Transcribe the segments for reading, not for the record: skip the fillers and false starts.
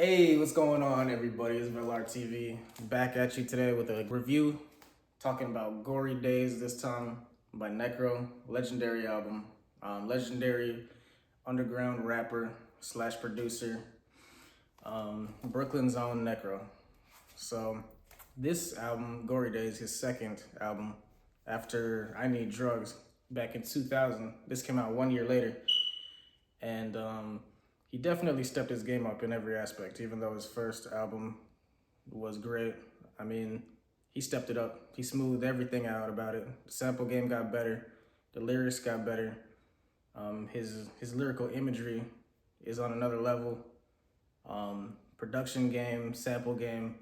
Hey, what's going on, everybody? It's Velar TV back at you today with a review talking about Gory Days, this time by Necro. Legendary album, legendary underground rapper slash producer, Brooklyn's own Necro. So this album, Gory Days, his second album after I Need Drugs back in 2000. This came out 1 year later, and he definitely stepped his game up in every aspect, even though his first album was great. I mean, he stepped it up. He smoothed everything out about it. The sample game got better. The lyrics got better. His lyrical imagery is on another level. Production game, sample game.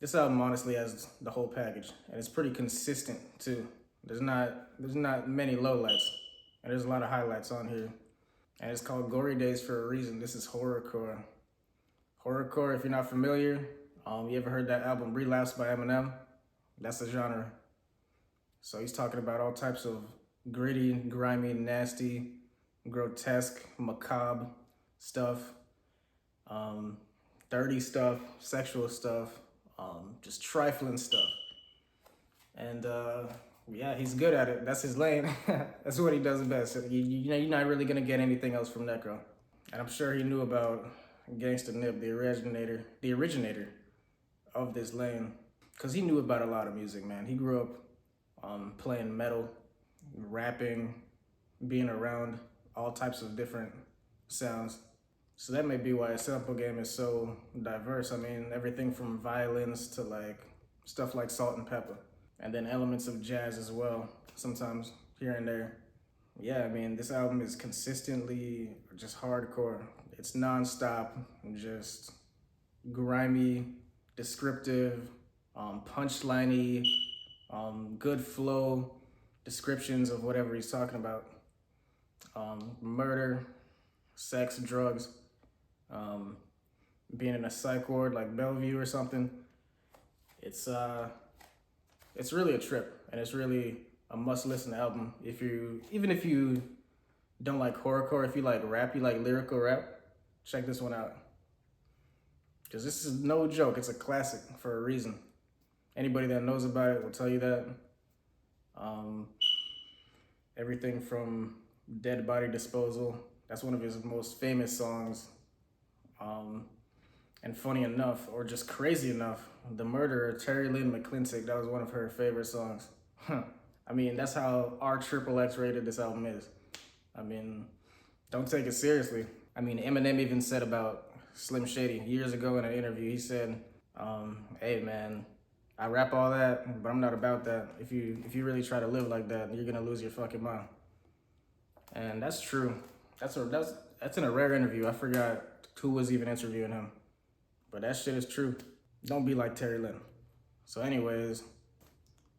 This album honestly has the whole package, and it's pretty consistent too. There's not many lowlights, and there's a lot of highlights on here. And it's called Gory Days for a reason. This is horrorcore. Horrorcore, if you're not familiar, you ever heard that album Relapse by Eminem? That's the genre. So he's talking about all types of gritty, grimy, nasty, grotesque, macabre stuff, dirty stuff, sexual stuff, just trifling stuff. And yeah, he's good at it. That's his lane. That's what he does best. You know, you're not really gonna get anything else from Necro. And I'm sure he knew about Gangsta Nip, the originator of this lane, because he knew about a lot of music, man. He grew up playing metal, rapping, being around all types of different sounds. So that may be why his sample game is so diverse. I mean, everything from violins to like stuff like salt and pepper. And then elements of jazz as well, sometimes here and there. Yeah, I mean, this album is consistently just hardcore. It's nonstop, just grimy, descriptive, punchliney, good flow descriptions of whatever he's talking about. Murder, sex, drugs, being in a psych ward like Bellevue or something. It's really a trip, and it's really a must-listen album. Even if you don't like horrorcore, if you like rap, you like lyrical rap, check this one out. Because this is no joke, it's a classic for a reason. Anybody that knows about it will tell you that. Everything from Dead Body Disposal, that's one of his most famous songs. And funny enough, or just crazy enough, The Murderer, Terry Lynn McClintock, that was one of her favorite songs. I mean, that's how RXXX rated this album is. I mean, don't take it seriously. I mean, Eminem even said about Slim Shady years ago in an interview, he said, hey man, I rap all that, but I'm not about that. If you really try to live like that, you're gonna lose your fucking mind. And that's true. That's in a rare interview. I forgot who was even interviewing him. But that shit is true. Don't be like Terry Lynn. So anyways,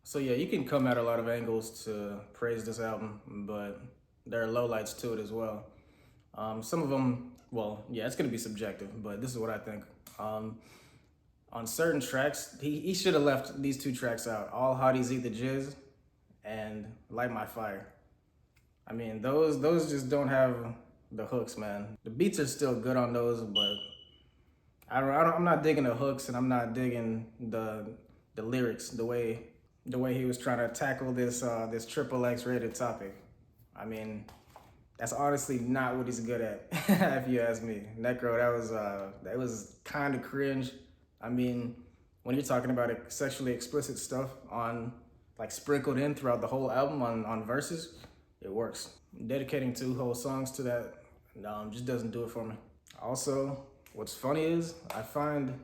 so yeah, you can come at a lot of angles to praise this album, but there are lowlights to it as well. Some of them, well, yeah, it's gonna be subjective, but this is what I think. On certain tracks, he should have left these two tracks out. All Hotties Eat the Jizz and Light My Fire. I mean, those just don't have the hooks, man. The beats are still good on those, but I'm not digging the hooks, and I'm not digging the lyrics, the way he was trying to tackle this XXX rated topic. I mean, that's honestly not what he's good at, if you ask me. Necro, that was kind of cringe. I mean, when you're talking about sexually explicit stuff on like sprinkled in throughout the whole album on verses, it works. Dedicating 2 whole songs to that just doesn't do it for me. Also, what's funny is I find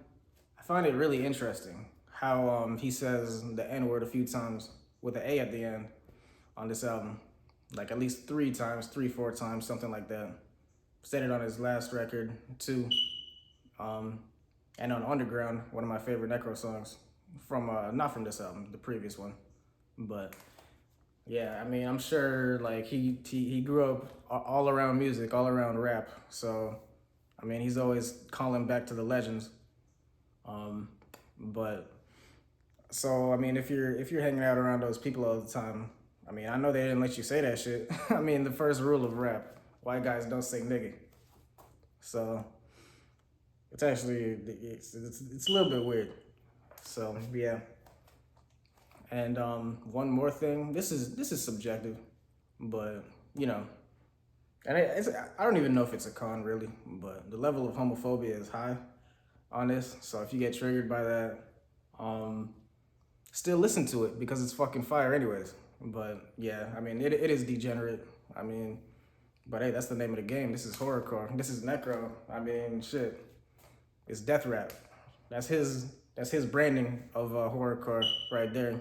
it really interesting how he says the N-word a few times with an A at the end on this album. Like at least 3 times, 4 times, something like that. Said it on his last record too. And on Underground, one of my favorite Necro songs from, not from this album, the previous one. But yeah, I mean, I'm sure like he grew up all around music, all around rap. So I mean, he's always calling back to the legends. But so I mean, if you're hanging out around those people all the time, I mean, I know they didn't let you say that shit. I mean, the first rule of rap, white guys don't say nigga. So It's actually it's a little bit weird. So yeah. And one more thing. This is subjective, but you know, and I don't even know if it's a con really, but the level of homophobia is high on this. So if you get triggered by that, um, still listen to it because it's fucking fire anyways. But yeah, I mean it is degenerate. I mean, but hey, that's the name of the game. This is horrorcore. This is Necro. I mean, shit. It's death rap. That's his branding of horrorcore right there.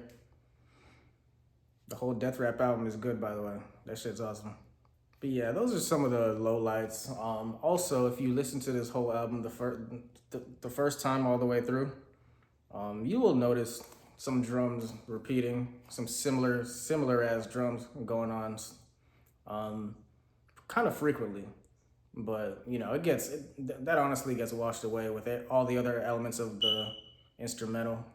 The whole death rap album is good, by the way. That shit's awesome. But yeah, those are some of the lowlights. Also, if you listen to this whole album the first time all the way through, you will notice some drums repeating, some similar as drums going on, um, kind of frequently. But you know, that honestly gets washed away with it, all the other elements of the instrumental,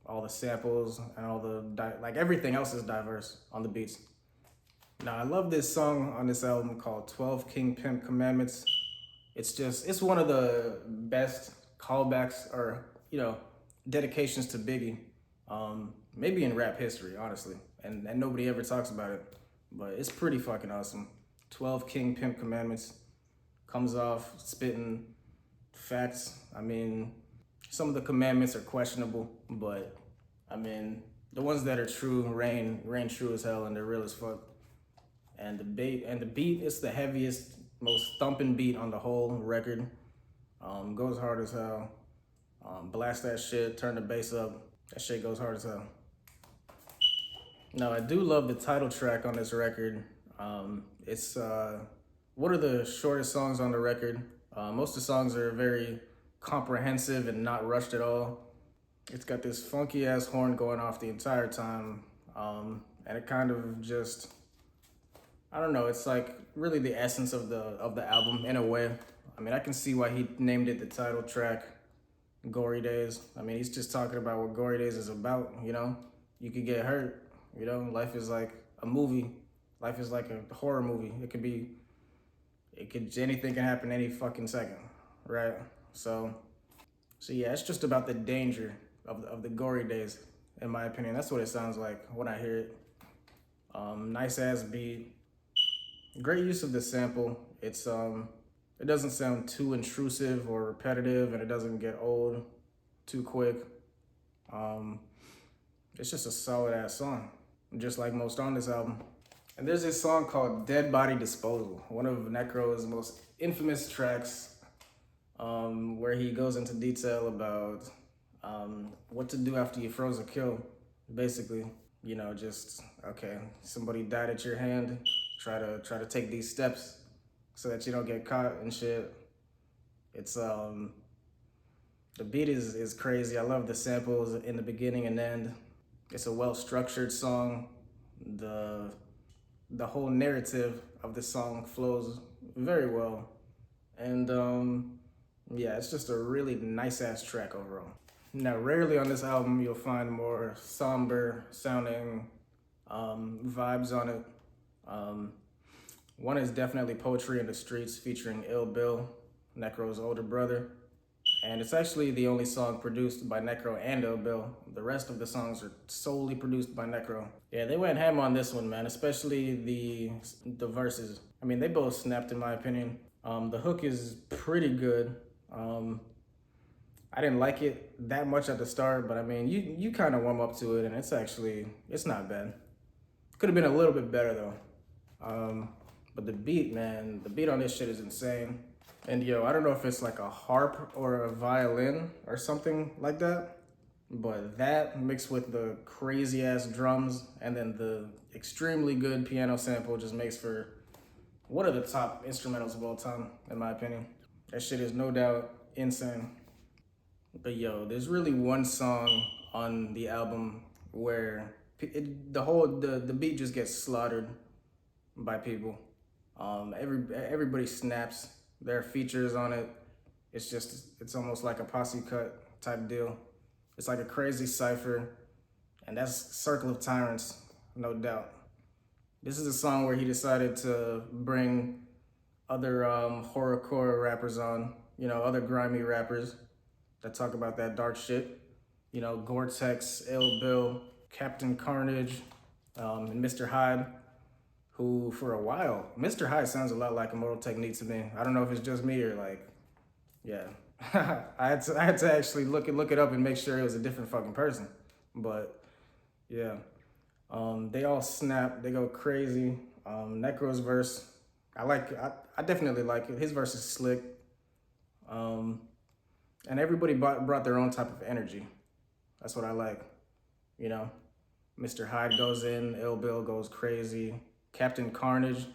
all the samples, and all the like everything else is diverse on the beats. Now I love this song on this album called 12 King Pimp Commandments. It's one of the best callbacks or, you know, dedications to Biggie, maybe in rap history, honestly. And nobody ever talks about it, but it's pretty fucking awesome. 12 King Pimp Commandments comes off spitting facts. I mean, some of the commandments are questionable, but I mean, the ones that are true reign true as hell, and they're real as fuck. And the beat is the heaviest, most thumping beat on the whole record. Goes hard as hell. Blast that shit, turn the bass up. That shit goes hard as hell. Now I do love the title track on this record. It's one of the shortest songs on the record. Most of the songs are very comprehensive and not rushed at all. It's got this funky ass horn going off the entire time, and it kind of just, I don't know. It's like really the essence of the album in a way. I mean, I can see why he named it the title track, Gory Days. I mean, he's just talking about what Gory Days is about. You know, you could get hurt. You know, life is like a movie. Life is like a horror movie. Anything can happen any fucking second, right? So yeah, it's just about the danger of the gory days, in my opinion. That's what it sounds like when I hear it. Nice ass beat, great use of the sample. It doesn't sound too intrusive or repetitive, and it doesn't get old too quick. It's just a solid ass song, just like most on this album. And there's this song called Dead Body Disposal, one of Necro's most infamous tracks, where he goes into detail about what to do after you froze a kill. Basically, you know, just, okay, somebody died at your hand, try to take these steps so that you don't get caught and shit. It's the beat is crazy. I love the samples in the beginning and end. It's a well-structured song. The whole narrative of the song flows very well. And yeah, it's just a really nice ass track overall. Now, rarely on this album you'll find more somber sounding vibes on it. One is definitely Poetry in the Streets featuring Ill Bill, Necro's older brother. And it's actually the only song produced by Necro and Ill Bill. The rest of the songs are solely produced by Necro. Yeah, they went ham on this one, man, especially the verses. I mean, they both snapped in my opinion. The hook is pretty good. I didn't like it that much at the start, but I mean, you kind of warm up to it, and it's not bad. Could have been a little bit better though. But the beat, man, the beat on this shit is insane. And yo, I don't know if it's like a harp or a violin or something like that, but that mixed with the crazy ass drums and then the extremely good piano sample just makes for one of the top instrumentals of all time, in my opinion. That shit is no doubt insane. But yo, there's really one song on the album where the beat just gets slaughtered by people. Everybody snaps. There are features on it. It's almost like a posse cut type deal. It's like a crazy cipher, and that's Circle of Tyrants, no doubt. This is a song where he decided to bring other horrorcore rappers on, you know, other grimy rappers that talk about that dark shit. You know, Gore-Tex, Ill Bill, Captain Carnage, and Mr. Hyde, who for a while, Mr. Hyde sounds a lot like Immortal Technique to me. I don't know if it's just me or like, yeah. I had to actually look it up and make sure it was a different fucking person. But yeah, they all snap, they go crazy. Necro's verse, I definitely like it. His verse is slick. And everybody brought their own type of energy. That's what I like, you know. Mr. Hyde goes in, Ill Bill goes crazy. Captain Carnage,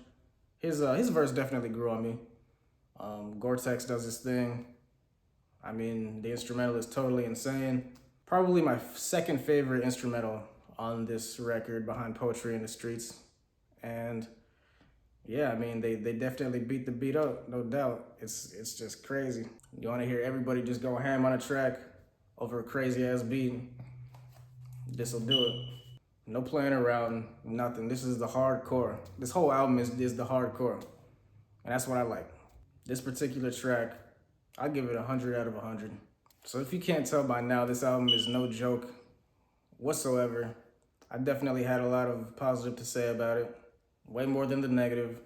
his verse definitely grew on me. Gore-Tex does his thing. I mean, the instrumental is totally insane. Probably my second favorite instrumental on this record behind Poetry in the Streets. And yeah, I mean, they definitely beat the beat up, no doubt. It's just crazy. You want to hear everybody just go ham on a track over a crazy ass beat, this'll do it. No playing around, nothing. This is the hardcore. This whole album is the hardcore. And that's what I like. This particular track, I give it 100 out of 100. So if you can't tell by now, this album is no joke whatsoever. I definitely had a lot of positive to say about it. Way more than the negative.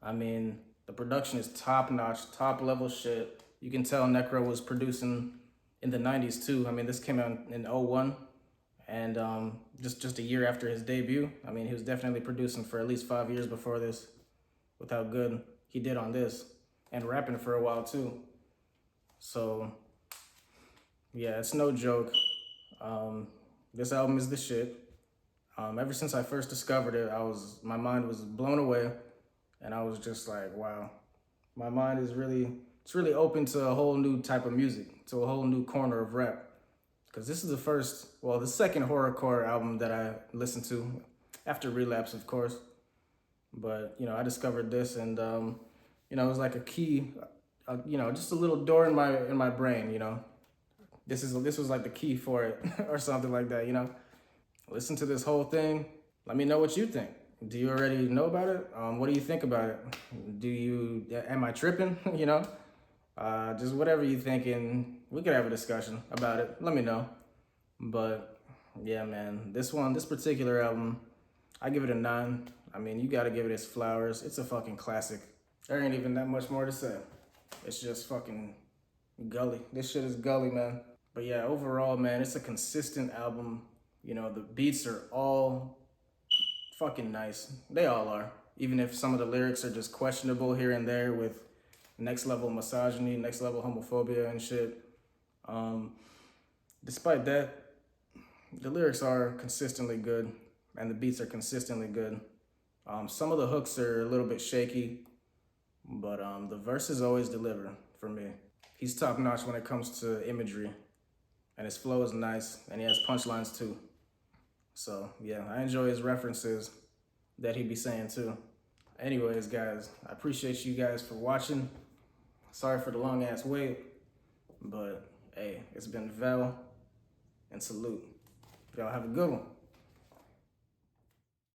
I mean, the production is top notch, top level shit. You can tell Necro was producing in the 90s too. I mean, this came out in 01 and just a year after his debut. I mean, he was definitely producing for at least 5 years before this with how good he did on this and rapping for a while too. So yeah, it's no joke. This album is the shit. Ever since I first discovered it, my mind was blown away, and I was just like, wow, my mind is it's really open to a whole new type of music, to a whole new corner of rap. Because this is the second horrorcore album that I listened to, after Relapse, of course. But, you know, I discovered this, and, you know, it was like a key, you know, just a little door in my brain, you know. This was like the key for it, or something like that, you know. Listen to this whole thing. Let me know what you think. Do you already know about it? What do you think about it? Am I tripping? You know, just whatever you think, and we could have a discussion about it. Let me know. But yeah, man, this particular album, I give it a 9. I mean, you gotta give it its flowers. It's a fucking classic. There ain't even that much more to say. It's just fucking gully. This shit is gully, man. But yeah, overall, man, it's a consistent album. You know, the beats are all fucking nice. They all are. Even if some of the lyrics are just questionable here and there with next level misogyny, next level homophobia and shit. Despite that, the lyrics are consistently good and the beats are consistently good. Some of the hooks are a little bit shaky, but the verses always deliver for me. He's top notch when it comes to imagery, and his flow is nice, and he has punchlines too. So yeah, I enjoy his references that he be saying too. Anyways, guys, I appreciate you guys for watching. Sorry for the long ass wait, but hey, it's been Vel, and salute. Y'all have a good one.